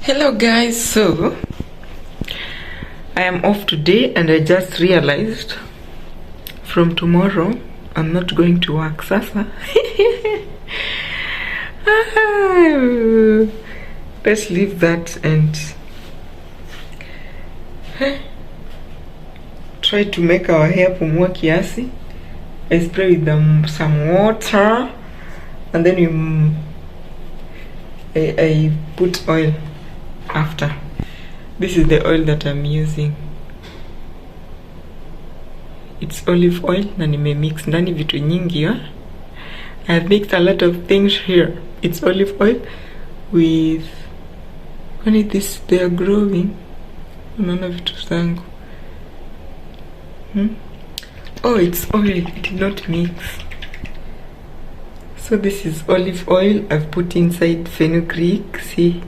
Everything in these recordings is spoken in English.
Hello guys, so I am off today and I just realized from tomorrow I'm not going to work. Sasa let's leave that and try to make our hair pumua kiasi. I spray with some water and then I put oil after. This is the oil that I'm using. It's olive oil na nimemix ndani vitu nyingi ya. I have mixed a lot of things here. It's olive oil with only this, they are growing. Unaona vitu zangu. Oh, it's oil, it did not mix. So this is olive oil. I've put inside fenugreek. See,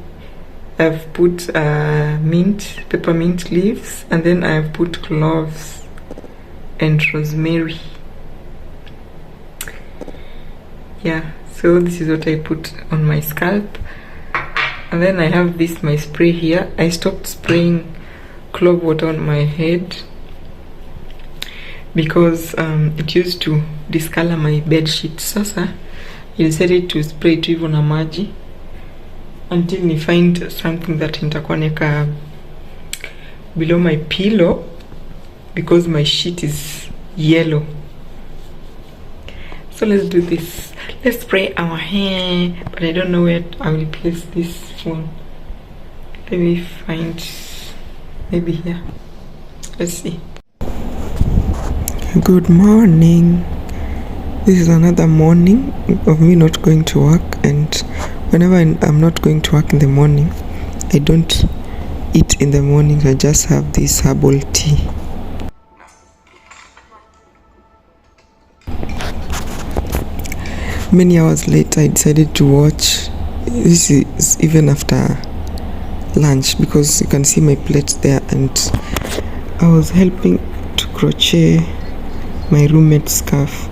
I've put mint, peppermint leaves, and then I've put cloves and rosemary. Yeah, so this is what I put on my scalp. And then I have this, my spray here. I stopped spraying clove water on my head because it used to discolor my bed sheet. Sasa I decided to spray it even na maji until I find something that nitakuwa neka below my pillow because my sheet is yellow. So let's do this. Let's spray our hair, but I don't know where I will place this phone. Let me find, maybe here. Let's see. Good morning. This is another morning of me not going to work, and whenever I'm not going to work in the morning, I don't eat in the morning. I just have this herbal tea. Many hours later, I decided to watch. This is even after lunch because you can see my plate there, and I was helping to crochet my roommate's scarf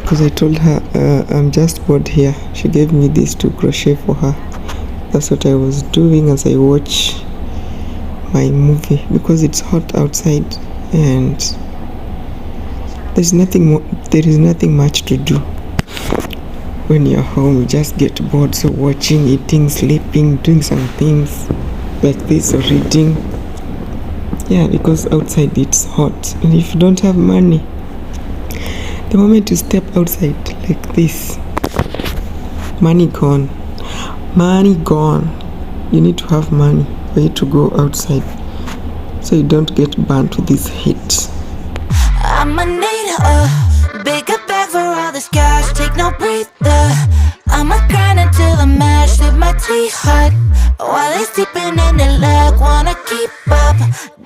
because I told her I'm just bored here. She gave me this to crochet for her. That's what I was doing as I watch my movie because it's hot outside and there is nothing much to do. When you're home, you just get bored, so watching, eating, sleeping, doing some things like this or reading. Yeah, because outside it's hot, and if you don't have money, the moment you step outside like this, money gone. You need to have money for you to go outside so you don't get burnt with this heat. I'ma need a bigger bag for all this cash, take no breather. I'ma grind until I'm mashed, with my tea hot while they sleeping in their leg, wanna keep up.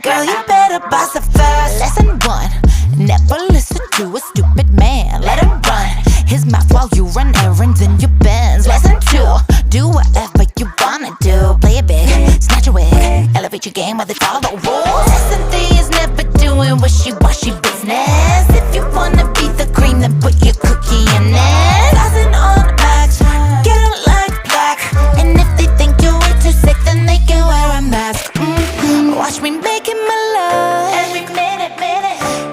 Girl, you better boss it fast. Lesson 1, never listen to a stupid man, let him run his mouth while you run errands in your Benz. Lesson 2, do whatever you wanna do, play it big, snatch a wig, elevate your game while they follow the rules. Lesson 3 is never doing wishy-washy business. If you wanna be the cream, then put your cookie in it. Thousand on the max, get it like black, and if they think you're way too sick, then they can wear a mask. Watch me making my love every minute,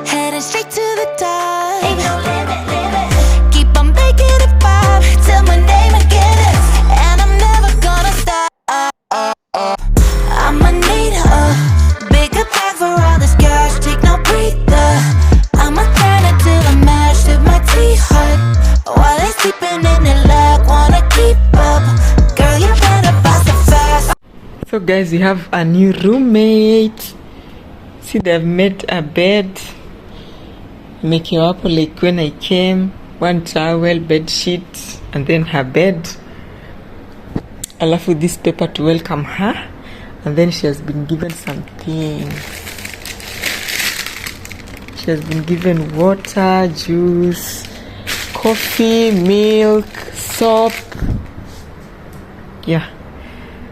heading straight to the top. Ain't no limit. Keep on making it pop till my name is Guinness, and I'm never gonna stop. I'ma need a bigger bag for all this cash, take no breather. I'ma grind until I'm mashed, with my tea hot while they sleeping in their leg, wanna keep up. Girl, you better boss it fast. So guys, we have a new roommate. See, they've made a bed. Make you up like when I came. One towel, bed sheet, and then her bed. I left with this paper to welcome her. And then she has been given something. She has been given water, juice, coffee, milk, soap. Yeah.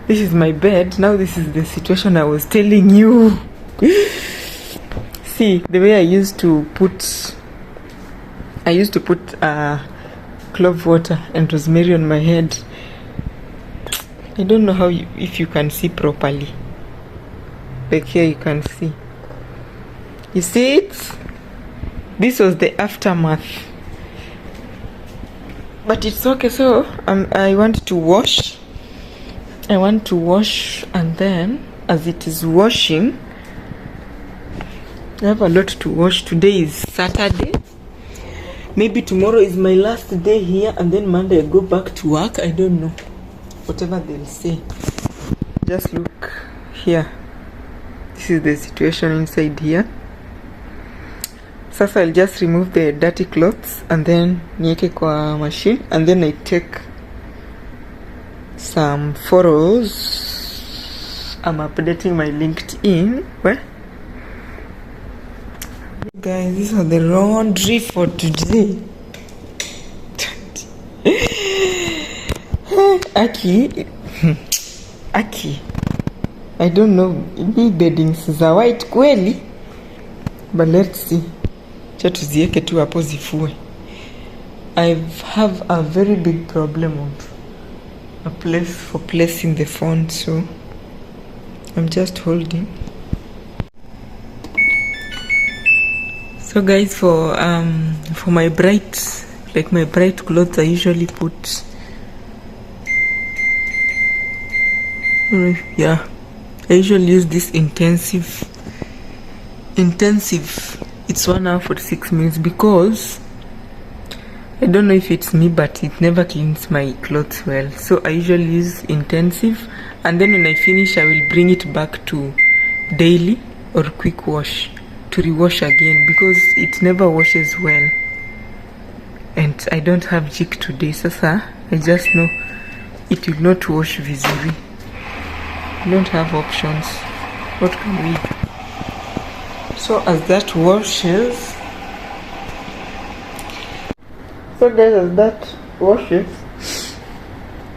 This is my bed. Now this is the situation I was telling you. See, the way I used to put clove water and rosemary on my head. I don't know how if you can see properly. Like here you can see. You see it? This was the aftermath. But it's okay. So I want to wash. And then as it is washing, I have a lot to wash. Today is Saturday. Maybe tomorrow is my last day here, and then Monday I go back to work. I don't know. Whatever they'll say. Just look here. This is the situation inside here. Sasa I'll just remove the dirty clothes and then nieke kwa machine, and then I take some photos. I'm updating my LinkedIn. Where? Guys, these are the laundry for today. Aki. I don't know. Ni beddings za white kweli. But let's see. Cha tuzieke tu hapo zifue. I have a very big problem of a place for placing the phone, so I'm just holding. So guys, for my bright, like my bright clothes, I usually put I usually use this intensive. It's 1 hour 46 minutes because I don't know if it's me, but it never cleans my clothes well. So I usually use intensive, and then when I finish I will bring it back to daily or quick wash to rewash again because it never washes well. And I don't have jig today, sasa I just know it will not wash vizuri. I don't have options. What can we do? So as that washes,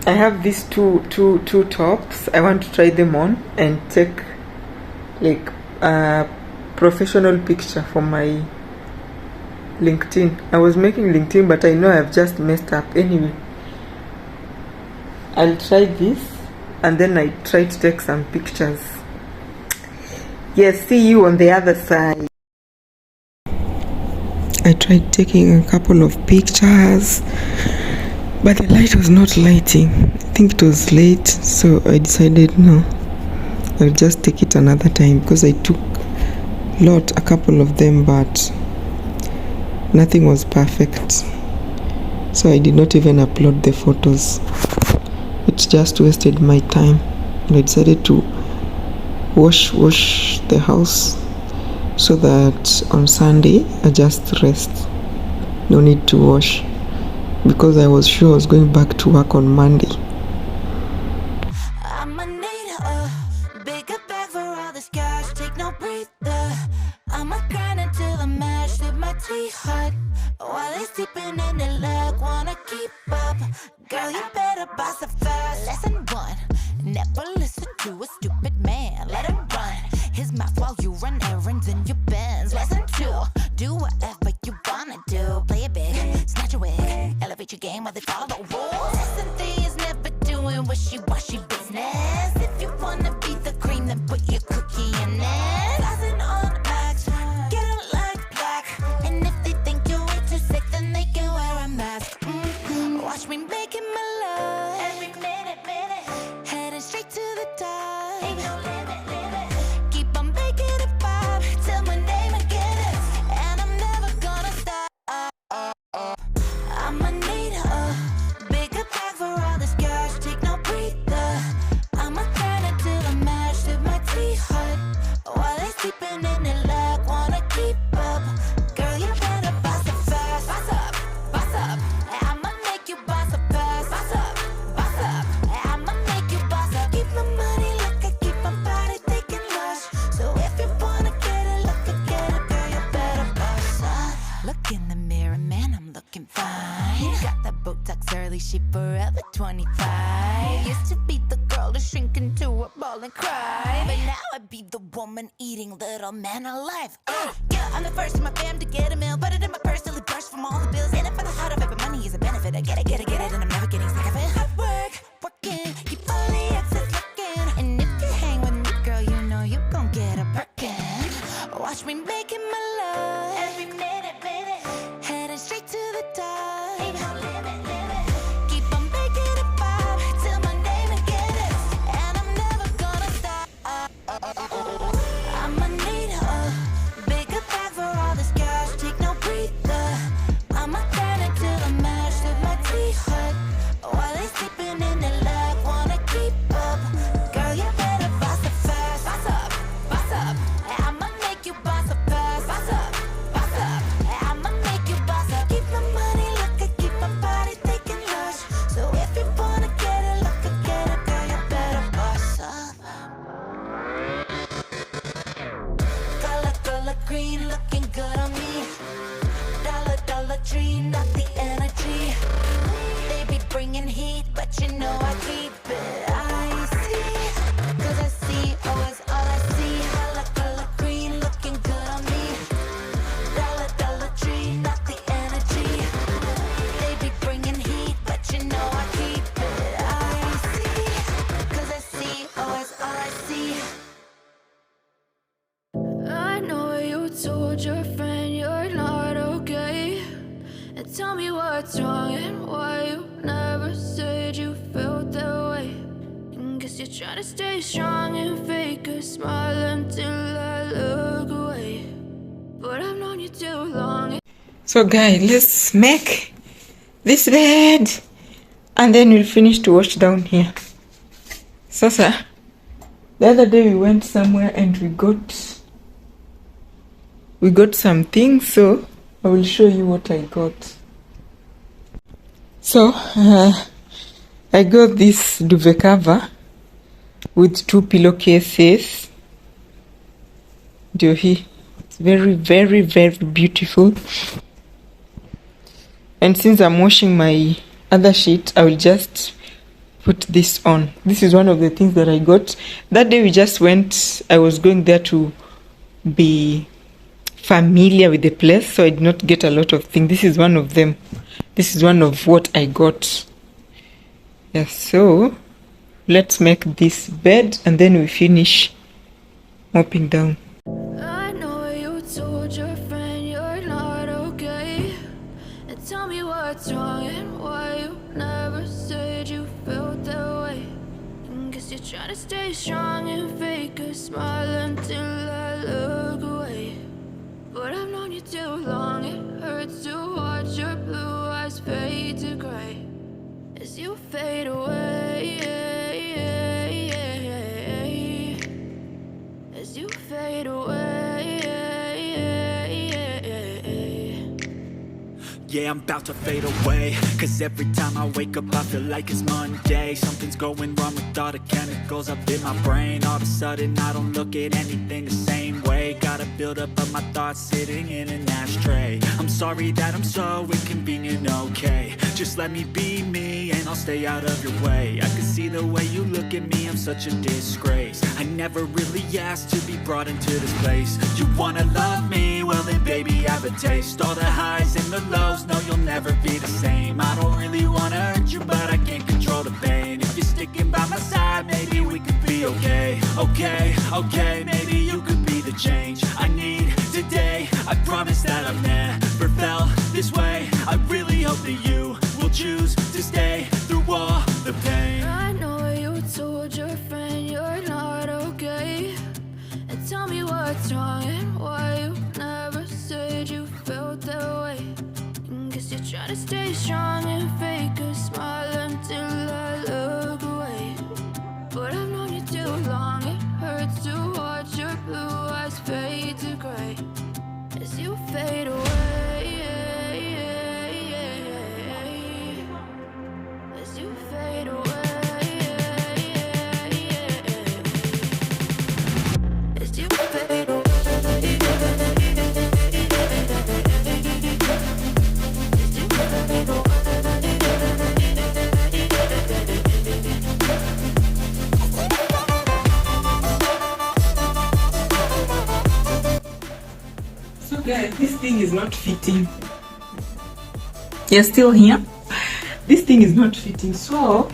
I have these two tops. I want to try them on and take like a professional picture for my LinkedIn. I was making LinkedIn, but I know I've just messed up. Anyway, I'll try this and then I try to take some pictures. Yes, see you on the other side. I tried taking a couple of pictures, but the light was not lighting. I think it was late, so I decided no, I'll just take it another time because I took a couple of them, but nothing was perfect. So I did not even upload the photos. It just wasted my time. And I decided to wash the house so that on Sunday I just rest. No need to wash because I was sure I was going back to work on Monday. I'ma need a bigger bag for all this cash. Take no breather. I'ma grind until I'm mashed with my tea hot while it's sleeping in the leg. Wanna keep up, girl? You better boss it fast. Lesson 1: never listen to a stupid man. Let him run his mouth while you run errands in your Benz. Lesson 2: do whatever you wanna do. Play it big, snatch a wig, elevate your game while they follow the rules. Lesson 3 is never doing wishy-washy business. If you wanna be the cream, then put your cookie in it. Flashing on the max, get it like black. And if they think you're way too sick, then they can wear a mask. Watch me making my love every minute, heading straight to the top. Ain't no limit. Keep on making it pop till my name again is, and I'm never gonna stop. I'ma need a bigger bag for all this cash. Take no breather. I'ma grind until I'm mashed with my tea hot while they sleeping in the leg. Wanna keep up, girl? You better boss it fast. Boss up. I'ma make you boss up fast. Boss up. I'ma make you boss up. Keep my money like I keep my body thick and lush. So if you wanna get it, girl, you better boss up. Look in the mirror, man, I'm looking fine. Got that Botox early, she forever 25. Used to be the girl to shrink into a ball and cry, but now I be the woman eating little man alive. Yeah, I'm the first in my fam to get a meal. Put it in my purse till it burst from all the bills. In it for the heart of it, but money is a benefit. I get it, and I'm never getting sick of it. I work working. Keep all the exes looking. And if you hang with me, girl, you know you gon' get a Birkin. Watch me making my love every minute, minute. Heading straight to the top. Ain't no limit, limit. Keep on making it pop till my name is Guinness. And I'm never gonna stop. I'ma need a bigger bag for all this cash. Take no breather. I'ma turn it till I'm mashed with my tea hut. While they sleeping in the lab, wanna keep up. Girl, you better boss up fast. Boss up, boss up. I'ma make you boss up fast. Boss up, boss up. I'ma make you boss up. Keep my money looking, keep my body thinking lush. So if you wanna get it, look and get it, girl, you better boss up. Color green, looking good on me. Dollar tree, not the energy. They be bringing heat, but you know I keep it icy. 'Cause I see, oh, it's all I see. Color green, looking good on me. Dollar tree, not the energy. They be bringing heat, but you know I keep it icy. 'Cause I see, oh, it's all I see. I know you told your friend you're not okay. And tell me what's wrong and why you never said you felt that way. And guess you're trying to stay strong and fake a smile until I look away. But I've known you too long. So guys, let's make this bed and then we'll finish to wash down here. Sasa, the other day we went somewhere and we got some things, so I will show you what I got. So I got this duvet cover with 2 pillowcases. It's very, very, very beautiful. And since I'm washing my other sheet, I will just put this on. This is one of the things that I got. That day we just went, I was going there to be familiar with the place, so I did not get a lot of things. This is one of them. This is one of what I got. Yes, so let's make this bed and then we finish mopping down. I know you told your friend you're not okay. And tell me what's wrong and why you never said you felt that way. And guess you're trying to stay strong and fake a smile until I look away. But I've known you too long, it hurts to watch your blue eyes fade to gray as you fade away, as you fade away. Yeah, I'm about to fade away, 'cause every time I wake up I feel like it's Monday. Something's going wrong with all the chemicals up in my brain. All of a sudden I don't look at anything the same way. Gotta build up of my thoughts sitting in an ashtray. I'm sorry that I'm so inconvenient, okay. Just let me be me and I'll stay out of your way. I can see the way you look at me, I'm such a disgrace. I never really asked to be brought into this place. You wanna love me? Well then baby I have a taste. All the highs and the lows, no you'll never be the same. I don't really wanna hurt you, but I can't control the pain. If you're sticking by my side, maybe we could be okay. Okay, maybe you could be the change I need today. I promise that I've never felt this way. I really hope that you will choose to stay through all the pain. I know you told your friend you're not okay. And tell me what's wrong and why you never said you felt that way. And guess you're trying to stay strong and fake a smile until I look away. But I've known you too long, it hurts to watch your blue eyes fade to gray as you fade away, as you fade away, as you fade away. So guys, this thing is not fitting. You're still here? This thing is not fitting, so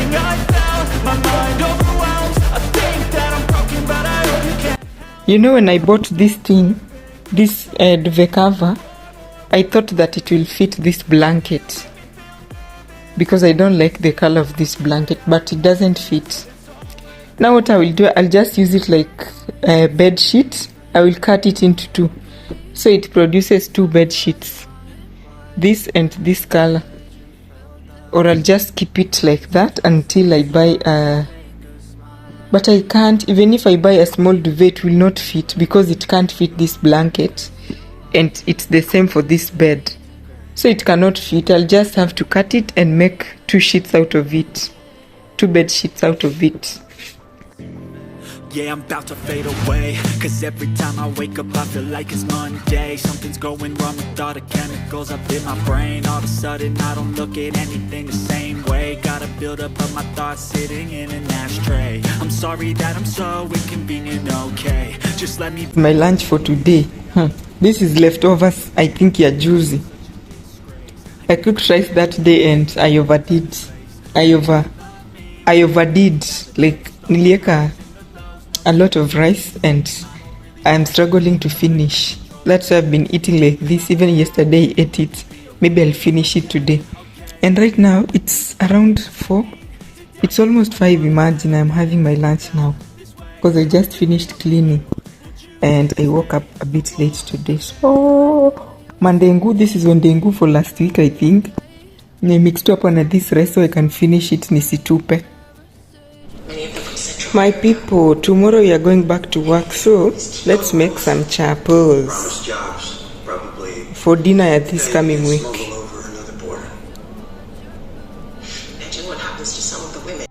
everything I found. My mind overwhelms. I think that I'm broken, but I hope you can. You know, when I bought this thing, this duvet cover, I thought that it will fit this blanket because I don't like the color of this blanket, but it doesn't fit. Now what I will do, I'll just use it like a bed sheet. I will cut it into two, so it produces two bed sheets, this and this color. Or I'll just keep it like that until I buy a... But I can't, even if I buy a small duvet, it will not fit because it can't fit this blanket. And it's the same for this bed. So it cannot fit. I'll just have to cut it and make two sheets out of it. Two bed sheets out of it. Yeah, I'm about to fade away. Cause every time I wake up I feel like it's Monday. Something's going wrong with all the chemicals up in my brain. All of a sudden I don't look at anything the same way. Got a buildup of my thoughts sitting in an ashtray. I'm sorry that I'm so inconvenient, okay. Just let me... My lunch for today. This is leftovers, I think, ya juicy. I cooked rice that day and I overdid. I overdid. Like, nilieka a lot of rice and I'm struggling to finish. That's why I've been eating like this. Even yesterday I ate it. Maybe I'll finish it today. And right now it's around 4. It's almost 5. Imagine I'm having my lunch now because I just finished cleaning and I woke up a bit late today. So mandengu, this is mandengu for last week, I think. I mixed up on this rice so I can finish it nisitupe. My people, tomorrow we are going back to work, so let's make some chapels for dinner at this coming week. Imagine what happens to some of the women.